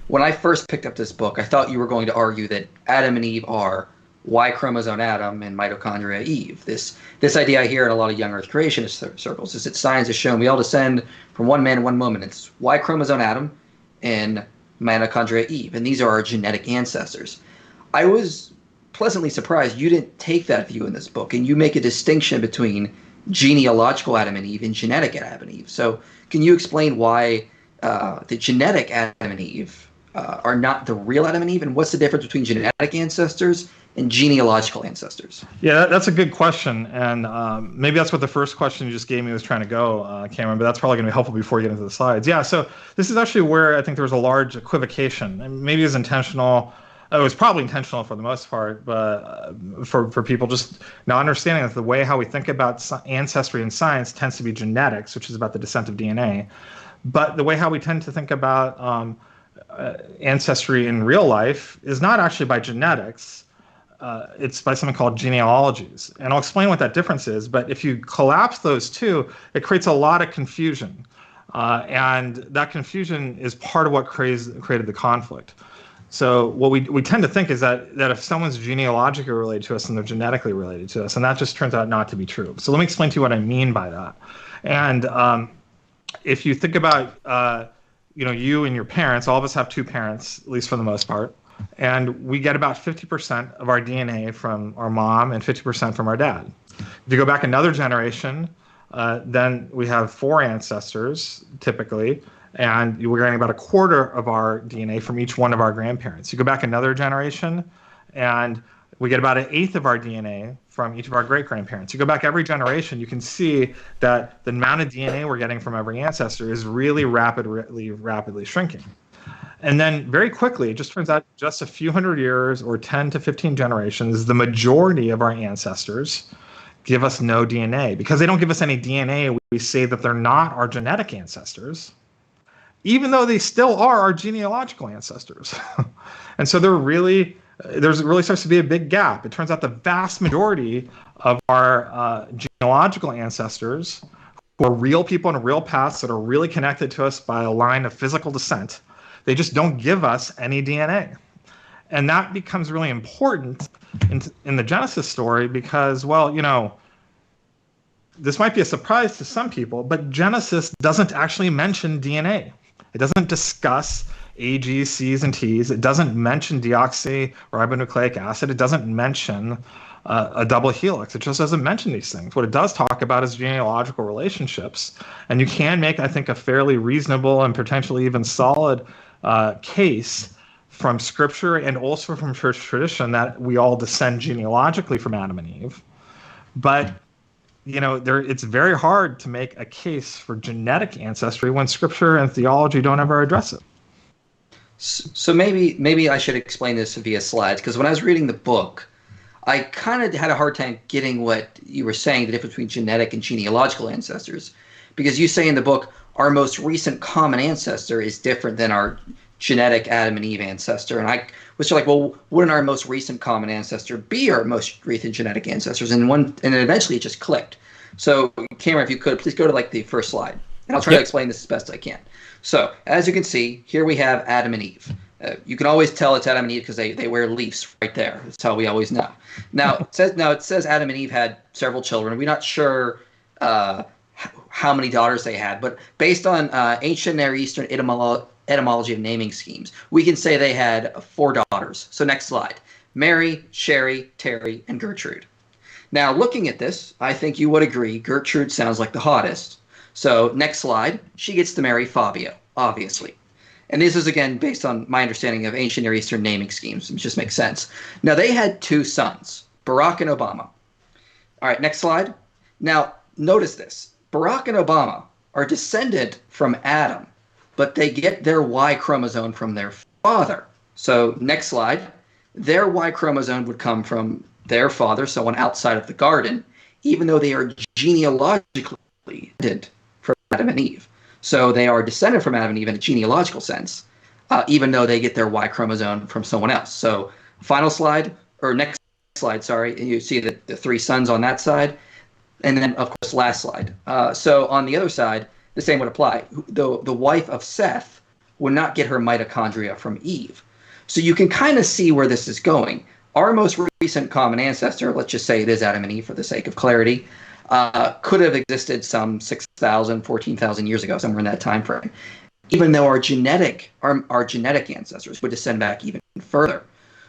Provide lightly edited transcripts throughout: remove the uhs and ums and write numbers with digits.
when I first picked up this book, I thought you were going to argue that Adam and Eve are Y chromosome Adam and mitochondria Eve. This idea I hear in a lot of young Earth creationist circles is that science has shown we all descend from one man and one woman. It's Y chromosome Adam and mitochondria Eve, and these are our genetic ancestors. I was pleasantly surprised you didn't take that view in this book, and you make a distinction between genealogical Adam and Eve and genetic Adam and Eve. So can you explain why the genetic Adam and Eve are not the real Adam and Eve, and what's the difference between genetic ancestors and genealogical ancestors? Yeah, that's a good question, and maybe that's what the first question you just gave me was trying to go, Cameron, but that's probably going to be helpful before you get into the slides. Yeah, so this is actually where I think there was a large equivocation, and maybe it was intentional. It was probably intentional for the most part, but for people just not understanding that the way how we think about ancestry in science tends to be genetics, which is about the descent of DNA, but the way how we tend to think about ancestry in real life is not actually by genetics. It's by something called genealogies. And I'll explain what that difference is. But if you collapse those two, it creates a lot of confusion. And that confusion is part of what created the conflict. So what we tend to think is that if someone's genealogically related to us, then they're genetically related to us. And that just turns out not to be true. So let me explain to you what I mean by that. And if you think about, you and your parents, all of us have two parents, at least for the most part. And we get about 50% of our DNA from our mom and 50% from our dad. If you go back another generation, then we have four ancestors, typically, and we're getting about a quarter of our DNA from each one of our grandparents. You go back another generation, and we get about an eighth of our DNA from each of our great-grandparents. You go back every generation, you can see that the amount of DNA we're getting from every ancestor is really rapidly shrinking. And then very quickly, it just turns out just a few hundred years or 10 to 15 generations, the majority of our ancestors give us no DNA. Because they don't give us any DNA, we say that they're not our genetic ancestors, even though they still are our genealogical ancestors. And so there really starts to be a big gap. It turns out the vast majority of our genealogical ancestors, who are real people in real paths that are really connected to us by a line of physical descent, they just don't give us any DNA. And that becomes really important in the Genesis story because, this might be a surprise to some people, but Genesis doesn't actually mention DNA. It doesn't discuss A, G, C's, and T's. It doesn't mention deoxyribonucleic acid. It doesn't mention a double helix. It just doesn't mention these things. What it does talk about is genealogical relationships. And you can make, I think, a fairly reasonable and potentially even solid case from scripture and also from church tradition that we all descend genealogically from Adam and Eve. But it's very hard to make a case for genetic ancestry when scripture and theology don't ever address it. So maybe I should explain this via slides, because when I was reading the book, I kind of had a hard time getting what you were saying, the difference between genetic and genealogical ancestors, because you say in the book, our most recent common ancestor is different than our genetic Adam and Eve ancestor. And I was like, well, wouldn't our most recent common ancestor be our most recent genetic ancestors? And then eventually it just clicked. So Cameron, if you could, please go to the first slide. And I'll try to explain this as best I can. So as you can see, here we have Adam and Eve. You can always tell it's Adam and Eve because they wear leaves right there. That's how we always know. Now it says Adam and Eve had several children. We're not sure how many daughters they had, but based on ancient Near Eastern etymology of naming schemes, we can say they had 4 daughters. So next slide. Mary, Sherry, Terry, and Gertrude. Now looking at this, I think you would agree Gertrude sounds like the hottest. So next slide, she gets to marry Fabio, obviously. And this is, again, based on my understanding of ancient Near Eastern naming schemes. It just makes sense. Now, they had 2 sons, Barack and Obama. All right, next slide. Now, notice this. Barack and Obama are descended from Adam, but they get their Y chromosome from their father. So next slide. Their Y chromosome would come from their father, someone outside of the garden, even though they are genealogically descended from Adam and Eve. So they are descended from Adam and Eve in a genealogical sense, even though they get their Y chromosome from someone else. So final slide, or next slide, sorry, and you see the 3 sons on that side. And then, of course, last slide. So on the other side, the same would apply. The wife of Seth would not get her mitochondria from Eve. So you can kind of see where this is going. Our most recent common ancestor, let's just say it is Adam and Eve for the sake of clarity, could have existed some 6,000, 14,000 years ago, somewhere in that time frame, even though our genetic ancestors would descend back even further.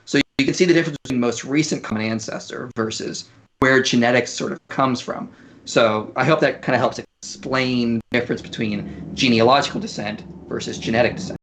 So you can see the difference between most recent common ancestor versus where genetics sort of comes from. So I hope that kind of helps explain the difference between genealogical descent versus genetic descent.